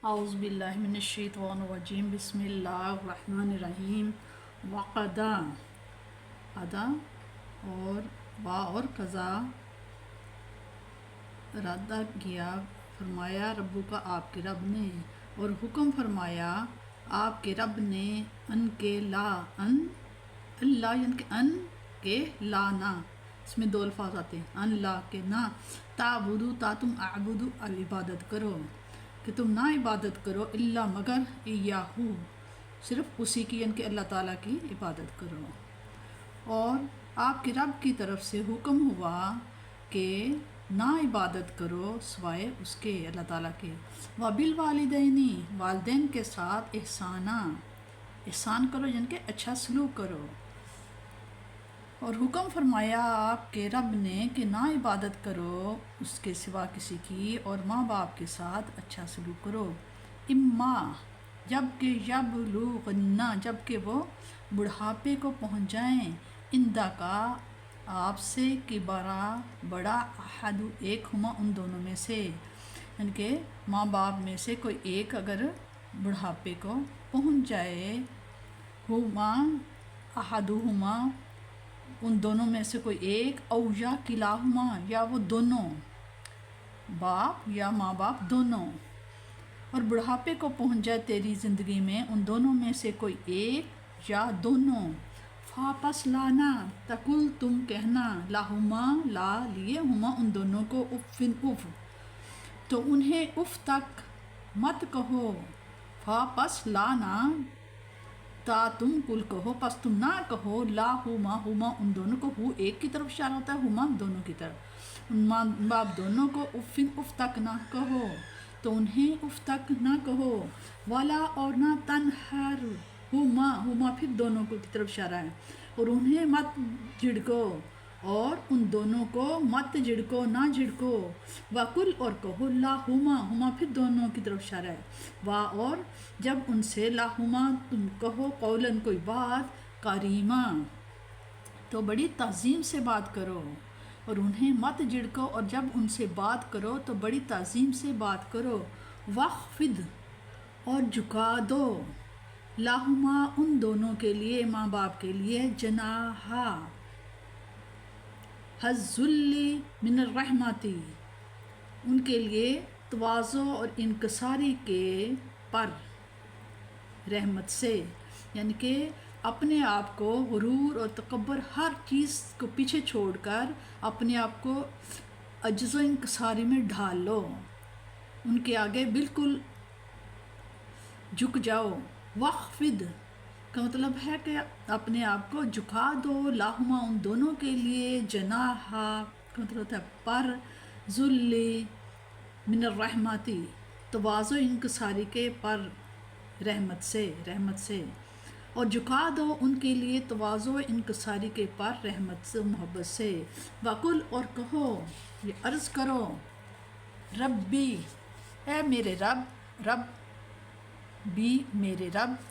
اعوذ باللہ من الشیطان الرجیم بسم اللہ الرحمن الرحیم وقضا ادا اور وا اور قضا ارادہ کیا فرمایا ربو کا آپ کے رب نے اور حکم فرمایا آپ کے رب نے ان کے لا ان اللہ یعنی کہ ان کے لا نہ اس میں دو الفاظ آتے ہیں ان لا کے نہ تعبدو تا تم اعبدو العبادت کرو کہ تم نہ عبادت کرو اللہ مگر ایاہو صرف اسی کی یعنی کہ اللہ تعالیٰ کی عبادت کرو۔ اور آپ کے رب کی طرف سے حکم ہوا کہ نہ عبادت کرو سوائے اس کے اللہ تعالیٰ کے۔ وَبِالْوَالِدَيْنِ والدین کے ساتھ احسان کرو یعنی کہ اچھا سلوک کرو۔ اور حکم فرمایا آپ کے رب نے کہ نہ عبادت کرو اس کے سوا کسی کی اور ماں باپ کے ساتھ اچھا سلوک کرو۔ اما جب کہ جب کہ وہ بڑھاپے کو پہنچ جائیں اندہ کا آپ سے بڑا احد ایک ہما ان دونوں میں سے یعنی کہ ماں باپ میں سے کوئی ایک اگر بڑھاپے کو پہنچ جائے ہما احدہما ان دونوں میں سے کوئی ایک او یا کلاہما یا وہ دونوں باپ یا ماں باپ دونوں اور بڑھاپے کو پہنچ جائے تیری زندگی میں ان دونوں میں سے کوئی ایک یا دونوں پس لانا تقل تم کہنا لاہما لا لیے ہما ان دونوں کو افن اف تو انہیں اف تک مت کہو پس لانا تا تم کل کہو پس تم نہ کہو لا ہما ان دونوں کو ہو ایک کی طرف اشارہ ہوتا ہے ہما دونوں کی طرف ان ماں باپ دونوں کو افن اف تک نہ کہو تو انہیں اف تک نہ کہو والا اور نہ تنہر ہما پھر دونوں کو کی طرف اشارہ ہے اور انہیں مت جھڑکو اور ان دونوں کو مت جھڑکو نہ جھڑکو وکل اور کہو لا ہما پھر دونوں کی طرف اشارہ ہے وا اور جب ان سے لا ہما تم کہو قولن کوئی بات کریمہ تو بڑی تعظیم سے بات کرو اور انہیں مت جھڑکو اور جب ان سے بات کرو تو بڑی تعظیم سے بات کرو وخفض اور جھکا دو لاہما ان دونوں کے لیے ماں باپ کے لیے جناحا الذل من الرحمتی ان کے لیے تواضع اور انکساری کے پر رحمت سے یعنی کہ اپنے آپ کو غرور اور تکبر ہر چیز کو پیچھے چھوڑ کر اپنے آپ کو عجز و انکساری میں ڈھال لو ان کے آگے بالکل جھک جاؤ وخفض کا مطلب ہے کہ اپنے آپ کو جھکا دو لاہما ان دونوں کے لیے جناحا کا مطلب ہوتا ہے پر ذل من الرحمتی تواضع انکساری کے پر رحمت سے اور جھکا دو ان کے لیے تواضع انکساری کے پر رحمت سے محبت سے وقل اور کہو یہ عرض کرو ربی اے میرے رب بھی میرے رب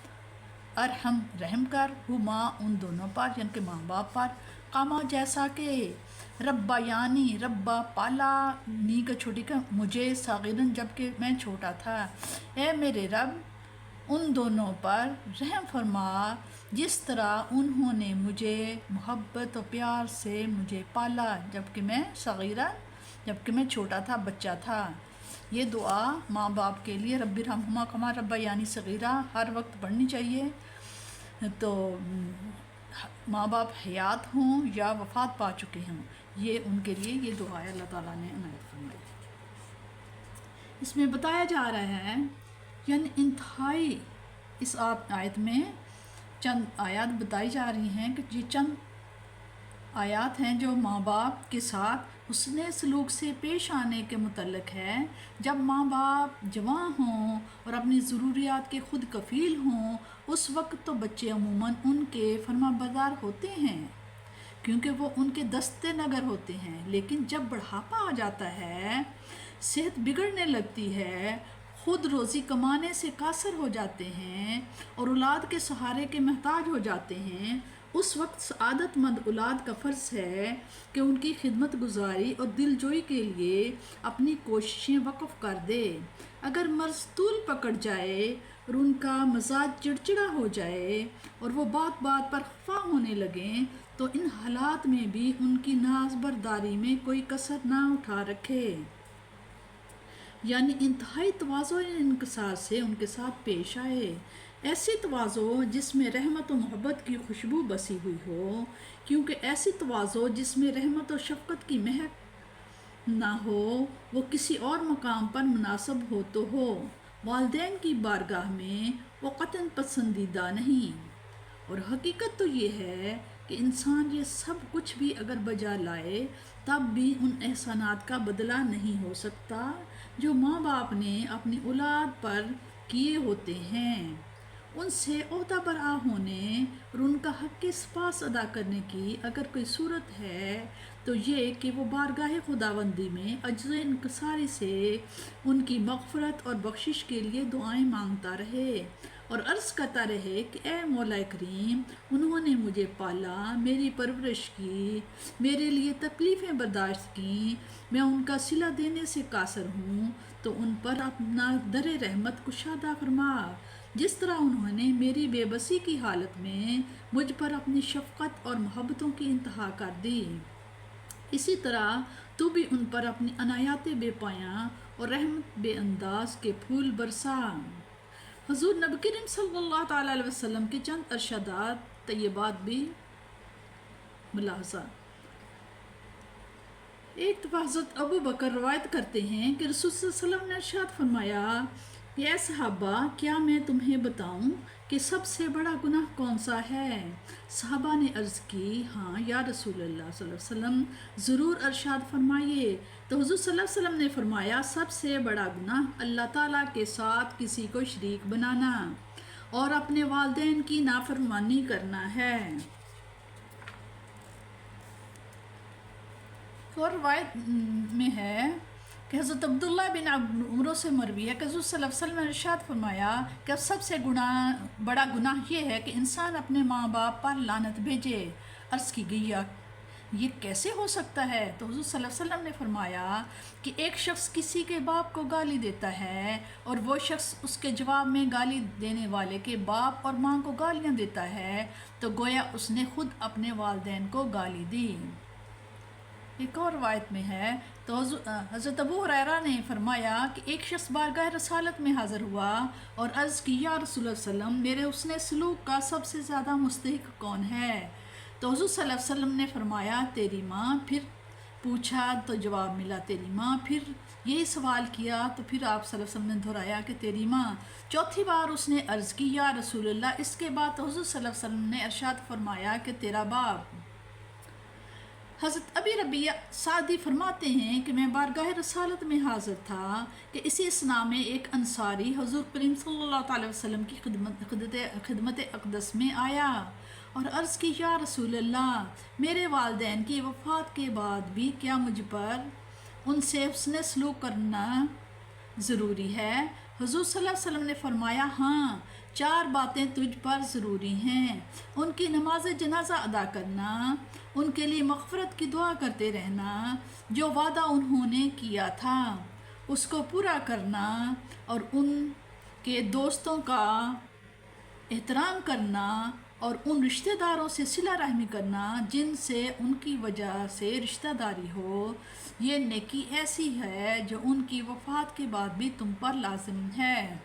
ارحم رحم کر ہما ان دونوں پر یعنی کہ ماں باپ پر کاما جیسا کہ ربا یعنی ربا پالا نی کا چھوٹی کا مجھے صاغرن جب کہ میں چھوٹا تھا اے میرے رب ان دونوں پر رحم فرما جس طرح انہوں نے مجھے محبت و پیار سے مجھے پالا جب کہ میں صغیرہ جب کہ میں چھوٹا تھا بچہ تھا۔ یہ دعا ماں باپ کے لیے رب ارحمہما کما ربا یعنی صغیرہ ہر وقت پڑھنی چاہیے تو ماں باپ حیات ہوں یا وفات پا چکے ہوں یہ ان کے لیے یہ دعا اللہ تعالیٰ نے عنایت فرمائی۔ اس میں بتایا جا رہا ہے یعنی انتہائی اس آیت میں چند آیات بتائی جا رہی ہیں کہ یہ چند آیات ہیں جو ماں باپ کے ساتھ حسن سلوک سے پیش آنے کے متعلق ہے۔ جب ماں باپ جوان ہوں اور اپنی ضروریات کے خود کفیل ہوں اس وقت تو بچے عموماً ان کے فرما بردار ہوتے ہیں کیونکہ وہ ان کے دستے نگر ہوتے ہیں، لیکن جب بڑھاپا آ جاتا ہے صحت بگڑنے لگتی ہے خود روزی کمانے سے قاصر ہو جاتے ہیں اور اولاد کے سہارے کے محتاج ہو جاتے ہیں اس وقت سعادت مند اولاد کا فرض ہے کہ ان کی خدمت گزاری اور دل جوئی کے لیے اپنی کوششیں وقف کر دے۔ اگر مرض طول پکڑ جائے اور ان کا مزاج چڑچڑا ہو جائے اور وہ بات بات پر خفا ہونے لگیں تو ان حالات میں بھی ان کی ناز برداری میں کوئی کسر نہ اٹھا رکھے، یعنی انتہائی تواضع اور انکسار سے ان کے ساتھ پیش آئے۔ ایسی تواضع جس میں رحمت و محبت کی خوشبو بسی ہوئی ہو، کیونکہ ایسی تواضع جس میں رحمت و شفقت کی مہک نہ ہو وہ کسی اور مقام پر مناسب ہو تو ہو، والدین کی بارگاہ میں وہ قطعاً پسندیدہ نہیں۔ اور حقیقت تو یہ ہے کہ انسان یہ سب کچھ بھی اگر بجا لائے تب بھی ان احسانات کا بدلہ نہیں ہو سکتا جو ماں باپ نے اپنی اولاد پر کیے ہوتے ہیں۔ ان سے عہدہ برآ ہونے اور ان کا حق سپاس ادا کرنے کی اگر کوئی صورت ہے تو یہ کہ وہ بارگاہ خداوندی میں عجز و انکساری سے ان کی مغفرت اور بخشش کے لیے دعائیں مانگتا رہے اور عرض کرتا رہے کہ اے مولا کریم، انہوں نے مجھے پالا، میری پرورش کی، میرے لیے تکلیفیں برداشت کیں، میں ان کا صلہ دینے سے قاصر ہوں تو ان پر اپنا در رحمت کشادہ فرما، جس طرح انہوں نے میری بے بسی کی حالت میں مجھ پر اپنی شفقت اور محبتوں کی انتہا کر دی، اسی طرح تو بھی ان پر اپنی عنایات بے پایاں اور رحمت بے انداز کے پھول برسا۔ حضور نبی کریم صلی اللہ تعالیٰ علیہ وسلم کے چند ارشادات طیبات بھی ملاحظہ۔ ایک دفعہ حضرت ابو بکر روایت کرتے ہیں کہ رسول صلی اللہ علیہ وسلم نے ارشاد فرمایا کہ اے صحابہ، کیا میں تمہیں بتاؤں کہ سب سے بڑا گناہ کون سا ہے؟ صحابہ نے عرض کی، ہاں یا رسول اللہ صلی اللہ علیہ وسلم، ضرور ارشاد فرمائیے۔ تو حضور صلی اللہ علیہ وسلم نے فرمایا، سب سے بڑا گناہ اللہ تعالیٰ کے ساتھ کسی کو شریک بنانا اور اپنے والدین کی نافرمانی کرنا ہے۔ اور روایت میں ہے کہ حضرت عبداللہ بن عمرو سے مروی ہے کہ حضور صلی اللہ علیہ وسلم نے ارشاد فرمایا کہ سب سے بڑا گناہ یہ ہے کہ انسان اپنے ماں باپ پر لعنت بھیجے۔ عرض کی گئی یہ کیسے ہو سکتا ہے؟ تو حضور صلی اللہ علیہ وسلم نے فرمایا کہ ایک شخص کسی کے باپ کو گالی دیتا ہے اور وہ شخص اس کے جواب میں گالی دینے والے کے باپ اور ماں کو گالیاں دیتا ہے تو گویا اس نے خود اپنے والدین کو گالی دی۔ ایک اور روایت میں ہے تو حضرت ابو ہریرہ نے فرمایا کہ ایک شخص بارگاہ رسالت میں حاضر ہوا اور عرض کی، یا رسول اللہ صلی اللہ علیہ وسلم، میرے حسن سلوک کا سب سے زیادہ مستحق کون ہے؟ تو حضور صلی اللہ علیہ وسلم نے فرمایا، تیری ماں۔ پھر پوچھا تو جواب ملا تیری ماں۔ پھر یہی سوال کیا تو پھر آپ صلی اللہ علیہ وسلم نے دہرایا کہ تیری ماں۔ چوتھی بار اس نے عرض کی، یا رسول اللہ۔ اس کے بعد حضور صلی اللہ علیہ وسلم نے ارشاد فرمایا کہ تیرا باپ۔ حضرت ابی ربیع سعدی فرماتے ہیں کہ میں بارگاہ رسالت میں حاضر تھا کہ اسی اثناء میں ایک انصاری حضور کریم صلی اللہ علیہ وسلم کی خدمت اقدس میں آیا اور عرض کی، یا رسول اللہ، میرے والدین کی وفات کے بعد بھی کیا مجھ پر ان سے حسن سلوک کرنا ضروری ہے؟ حضور صلی اللہ علیہ وسلم نے فرمایا، ہاں، 4 باتیں تجھ پر ضروری ہیں، ان کی نماز جنازہ ادا کرنا، ان کے لیے مغفرت کی دعا کرتے رہنا، جو وعدہ انہوں نے کیا تھا اس کو پورا کرنا، اور ان کے دوستوں کا احترام کرنا، اور ان رشتہ داروں سے صلہ رحمی کرنا جن سے ان کی وجہ سے رشتہ داری ہو۔ یہ نیکی ایسی ہے جو ان کی وفات کے بعد بھی تم پر لازم ہے۔